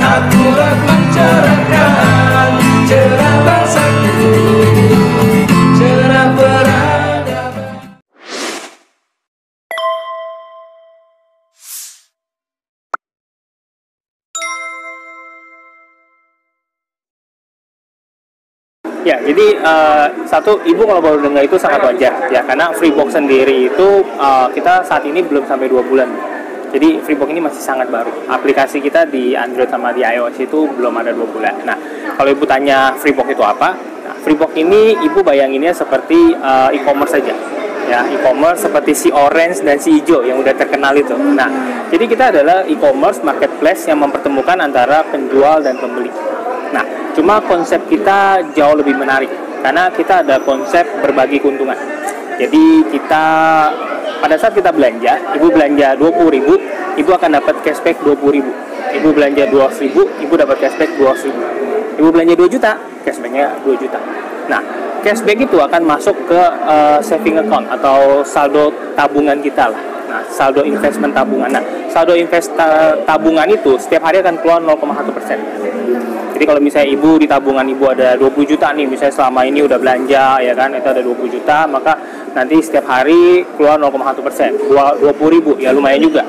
akurat mencerahkan cerah bangsaku, cerah peradaban. Ya, jadi satu, ibu kalau baru dengar itu sangat wajar ya, karena Freebox sendiri itu kita saat ini belum sampai 2 bulan. Jadi Freebox ini masih sangat baru. Aplikasi kita di Android sama di iOS itu belum ada 2 bulan. Nah, kalau ibu tanya Freebox itu apa? Nah, Freebox ini ibu bayanginnya seperti e-commerce saja. Ya, e-commerce seperti si orange dan si hijau yang udah terkenal itu. Nah, jadi kita adalah e-commerce marketplace yang mempertemukan antara penjual dan pembeli. Nah, cuma konsep kita jauh lebih menarik karena kita ada konsep berbagi keuntungan. Jadi kita pada saat kita belanja, ibu belanja 20.000, ibu akan dapat cashback 20.000. Ibu belanja 200.000, ibu dapat cashback 200.000. Ibu belanja 2 juta, cashbacknya 2 juta. Nah, cashback itu akan masuk ke saving account atau saldo tabungan kita lah. Nah, saldo investment tabungan. Nah, saldo tabungan itu setiap hari akan keluar 0,1%. Jadi kalau misalnya ibu di tabungan ibu ada 20 juta nih, misalnya selama ini udah belanja ya kan, itu ada 20 juta, maka nanti setiap hari keluar 0,1%, 20.000 ya lumayan juga.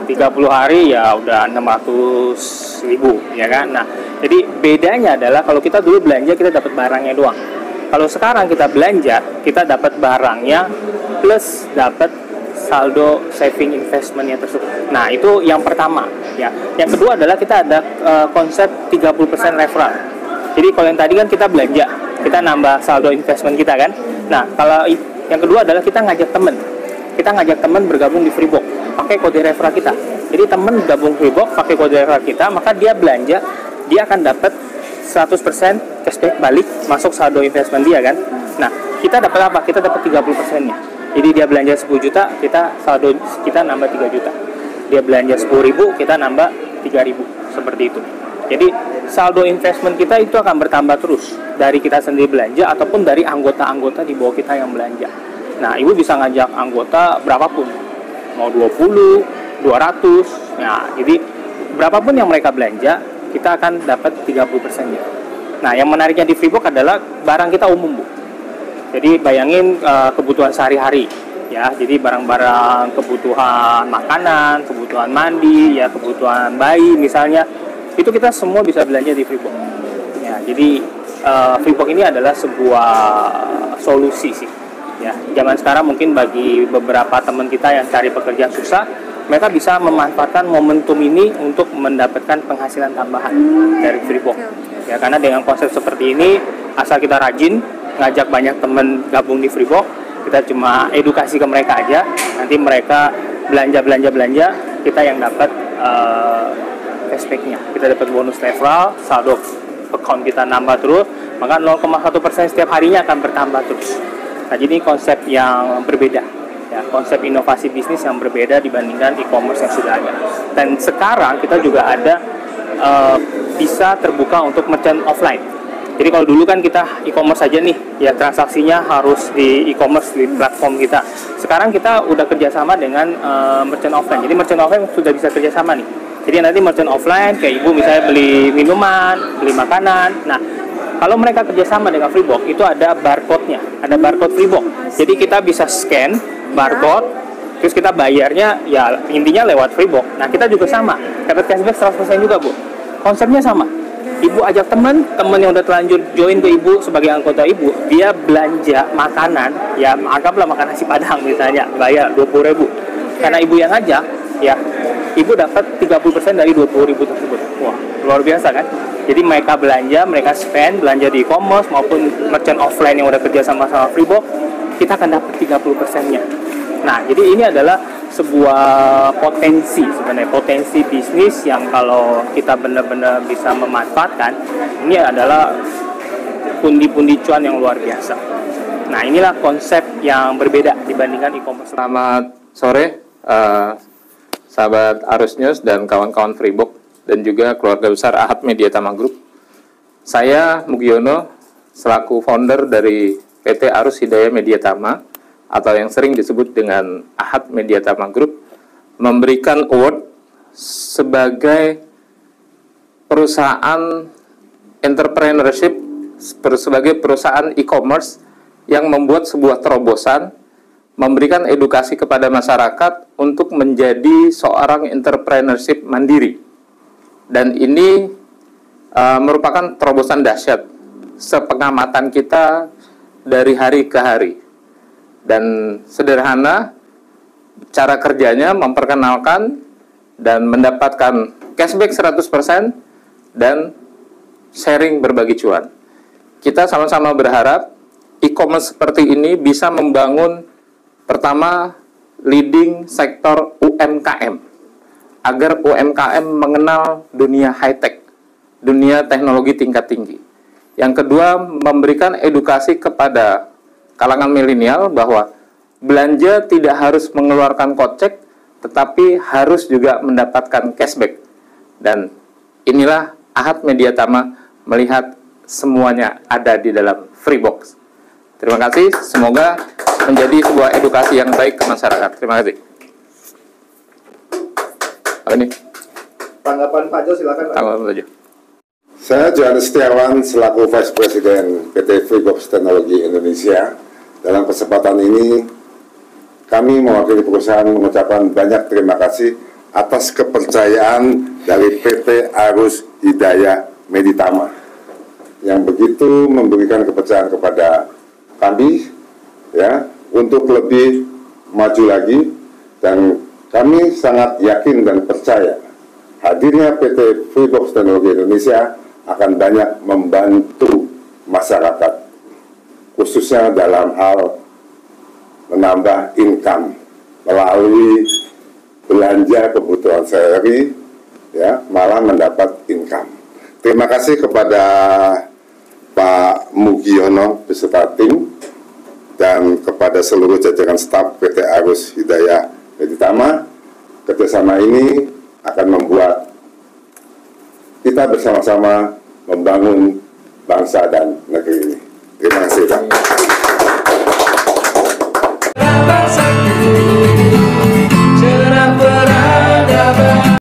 30 hari ya udah 600.000 ya kan. Nah, jadi bedanya adalah kalau kita dulu belanja kita dapat barangnya doang. Kalau sekarang kita belanja, kita dapat barangnya plus dapat saldo saving investmentnya tersebut. Nah, itu yang pertama ya. Yang kedua adalah kita ada konsep 30% referral. Jadi kalau yang tadi kan kita belanja, kita nambah saldo investment kita kan. Nah, kalau yang kedua adalah kita ngajak temen. Kita ngajak temen bergabung di Freebox, pakai kode referral kita. Jadi temen gabung Freebox pakai kode referral kita, maka dia belanja, dia akan dapat 100% cashback balik masuk saldo investment dia kan. Nah, kita dapat apa? Kita dapat 30%-nya. Jadi dia belanja 10 juta, saldo kita nambah 3 juta. Dia belanja 10.000, kita nambah 3.000. Seperti itu. Jadi saldo investment kita itu akan bertambah terus dari kita sendiri belanja ataupun dari anggota-anggota di bawah kita yang belanja. Nah, ibu bisa ngajak anggota berapapun. Mau 20, 200. Nah, jadi berapapun yang mereka belanja, kita akan dapat 30%-nya. Nah, yang menariknya di Freebox adalah barang kita umum, Bu. Jadi bayangin kebutuhan sehari-hari ya, jadi barang-barang kebutuhan makanan, kebutuhan mandi, ya kebutuhan bayi misalnya, itu kita semua bisa belanja di Freebox. Ya, jadi Freebox ini adalah sebuah solusi sih. Ya, zaman sekarang mungkin bagi beberapa teman kita yang cari pekerjaan susah, mereka bisa memanfaatkan momentum ini untuk mendapatkan penghasilan tambahan dari Freebox. Ya, karena dengan konsep seperti ini, asal kita rajin ngajak banyak teman gabung di Freebox, kita cuma edukasi ke mereka aja, nanti mereka belanja, kita yang dapat cashbacknya, kita dapat bonus referral, saldo account kita nambah terus, maka 0,1% setiap harinya akan bertambah terus. Nah, jadi konsep yang berbeda, ya, konsep inovasi bisnis yang berbeda dibandingkan e-commerce yang sudah ada. Dan sekarang kita juga ada bisa terbuka untuk merchant offline. Jadi kalau dulu kan kita e-commerce aja nih, ya transaksinya harus di e-commerce di platform kita. Sekarang kita udah kerjasama dengan merchant offline. Jadi merchant offline sudah bisa kerjasama nih. Jadi nanti merchant offline kayak ibu misalnya beli minuman, beli makanan. Nah, kalau mereka kerjasama dengan Freebox itu ada barcode-nya, ada barcode Freebox. Jadi kita bisa scan barcode, terus kita bayarnya ya intinya lewat Freebox. Nah, kita juga sama, dapat cashback 100% juga, Bu. Konsepnya sama. Ibu ajak teman yang udah terlanjur join ke ibu sebagai anggota ibu, dia belanja makanan, ya anggaplah makan nasi padang misalnya, bayar 20.000. Karena ibu yang ngajak, ya ibu dapat 30% dari 20.000 tersebut. Wah, luar biasa kan? Jadi mereka belanja, mereka spend, belanja di e-commerce maupun merchant offline yang udah kerja sama Freebox, kita akan dapat 30%-nya. Nah, jadi ini adalah sebuah potensi sebenarnya, potensi bisnis yang kalau kita benar-benar bisa memanfaatkan, ini adalah pundi-pundi cuan yang luar biasa. Nah, inilah konsep yang berbeda dibandingkan e-commerce. Selamat sore, sahabat Arus News dan kawan-kawan Freebox dan juga keluarga besar Ahad Media Tama Group. Saya Mugiono selaku founder dari PT Arus Hidayah Media Tama atau yang sering disebut dengan Ahad Media Tama Group, memberikan award sebagai perusahaan entrepreneurship, sebagai perusahaan e-commerce yang membuat sebuah terobosan, memberikan edukasi kepada masyarakat untuk menjadi seorang entrepreneurship mandiri. Dan ini merupakan terobosan dahsyat sepengamatan kita dari hari ke hari. Dan sederhana, cara kerjanya memperkenalkan dan mendapatkan cashback 100% dan sharing berbagi cuan. Kita sama-sama berharap e-commerce seperti ini bisa membangun, pertama, leading sektor UMKM, agar UMKM mengenal dunia high-tech, dunia teknologi tingkat tinggi. Yang kedua, memberikan edukasi kepada kalangan milenial bahwa belanja tidak harus mengeluarkan kocek, tetapi harus juga mendapatkan cashback. Dan inilah Ahad Media Tama melihat semuanya ada di dalam Freebox. Terima kasih, semoga menjadi sebuah edukasi yang baik ke masyarakat. Terima kasih. Apa ini? Tanggapan Pak Jo, silakan. Tanggapan Pak Jo. Saya Johannes Setiawan selaku Vice President PT Freebox Teknologi Indonesia. Dalam kesempatan ini, kami mewakili perusahaan mengucapkan banyak terima kasih atas kepercayaan dari PT Arus Hidayah Meditama yang begitu memberikan kepercayaan kepada kami ya untuk lebih maju lagi, dan kami sangat yakin dan percaya hadirnya PT Freebox Teknologi Indonesia akan banyak membantu masyarakat, khususnya dalam hal menambah income melalui belanja kebutuhan sehari, ya, malah mendapat income. Terima kasih kepada Pak Mugiono beserta tim dan kepada seluruh jajaran staf PT Arus Hidayah Meditama. Kerjasama ini akan membuat kita bersama-sama membangun bangsa dan negeri ini. Terima kasih, Pak.